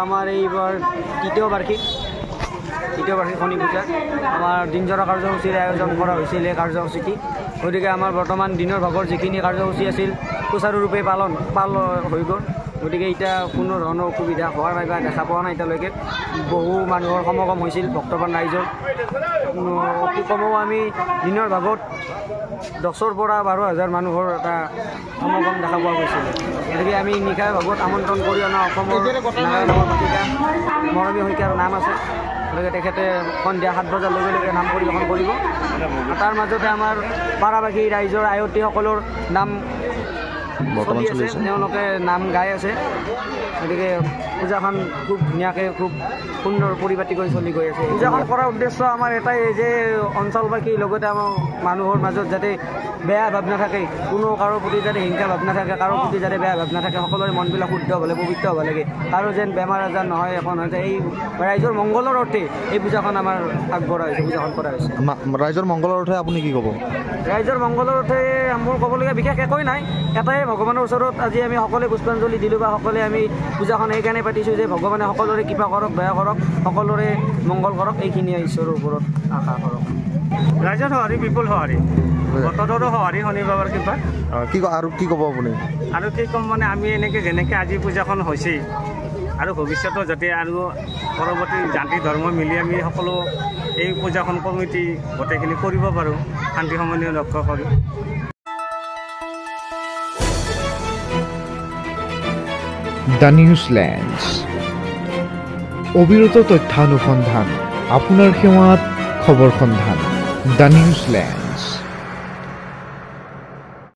আমাৰ এইবাৰ তৃতীয় বাৰ্ষিক শনি পূজা আমাৰ দিনজোৰা কাৰ্যসূচীৰে আয়োজন কৰা হৈছিল এই কাৰ্যসূচীটি গতিকে আমাৰ বৰ্তমান দিনৰ ভাগৰ যিখিনি কাৰ্যসূচী আছিল সুচাৰুৰূপে পালন হৈ গ'ল গতিকে এতিয়া কোনো ধৰণৰ অসুবিধা হোৱাৰ বাবে দেখা পোৱা নাই এতিয়ালৈকে বহু মানুহৰ সমাগম হৈছিল ভক্তবান ৰাইজৰ অতি কমেও আমি দিনৰ ভাগত 10,000 পৰা 12,000 মানুহৰ এটা সমাগম দেখা পোৱা গৈছিল গতিকে আমি নিশাৰ ভাগত আমন্ত্ৰণ কৰি অনা অসমৰ নাৰায়ণৰ পাতিকা মৰমী শইকীয়াৰ নাম আছে গতিকে তেখেতে সন্ধিয়া 7 বজাৰ লগে লগে নাম পৰিৱেশন কৰিব তাৰ মাজতে আমাৰ পাৰাবাসী ৰাইজৰ আয়তীসকলৰ নাম চলি আছে তেওঁলোকে নাম গাই আছে গতিকে পূজাখন খুব ধুনীয়াকৈ খুব সুন্দৰ পৰিপাটিকৈ চলি গৈ আছে পূজাখন কৰাৰ উদ্দেশ্য আমাৰ এটাই যে অঞ্চলবাসীৰ লগতে আমাৰ মানুহৰ মাজত যাতে বেয়া ভাৱ নাথাকে কোনো কাৰো প্ৰতি যাতে হিংসা ভাৱ নাথাকে কাৰো প্ৰতি যাতে বেয়া ভাৱ নাথাকে সকলোৰে মনবিলাক শুদ্ধ হ'ব লাগে পবিত্ৰ হ'ব লাগে কাৰো যেন বেমাৰ আজাৰ নহয় এখন হয় এই ৰাইজৰ মংগলৰ অৰ্থে এই পূজাখন আমাৰ আগবঢ়া হৈছে পূজাখন কৰা হৈছে ৰাইজৰ মংগলৰ অৰ্থে আপুনি কি ক'ব ৰাইজৰ মংগলৰ অৰ্থে মোৰ ক'বলগীয়া বিশেষ একোৱেই নাই এটাই ভগৱানৰ ওচৰত আজি আমি সকলোৱে পুষ্পাঞ্জলি দিলোঁ বা সকলোৱে আমি পূজাখন এইকাৰণে পাতিছোঁ যে ভগৱানে সকলোৰে কৃপা কৰক দয়া কৰক সকলোৰে মংগল কৰক এইখিনিয়ে ঈশ্বৰৰ ওপৰত আশা কৰক ৰাইজৰ সঁহাৰি বিপুল সঁহাৰি বতৰৰো সঁহাৰি শনি বাবাৰ কৃপা আৰু কি ক'ব আপুনি আৰু কি ক'ম মানে আমি এনেকৈ যেনেকৈ আজি পূজাখন হৈছে আৰু ভৱিষ্যতেও যাতে আৰু পৰৱৰ্তী জাতি ধৰ্ম মিলি আমি সকলো এই পূজাখন কমিটি গোটেইখিনি কৰিব পাৰোঁ শান্তি সমন্বয় লক্ষ্য কৰি দ্য নিউজলেণ্ডছ অবিৰত তথ্যানুসন্ধান আপোনাৰ সেৱাত খবৰ সন্ধান দ্য নিউজলেণ্ড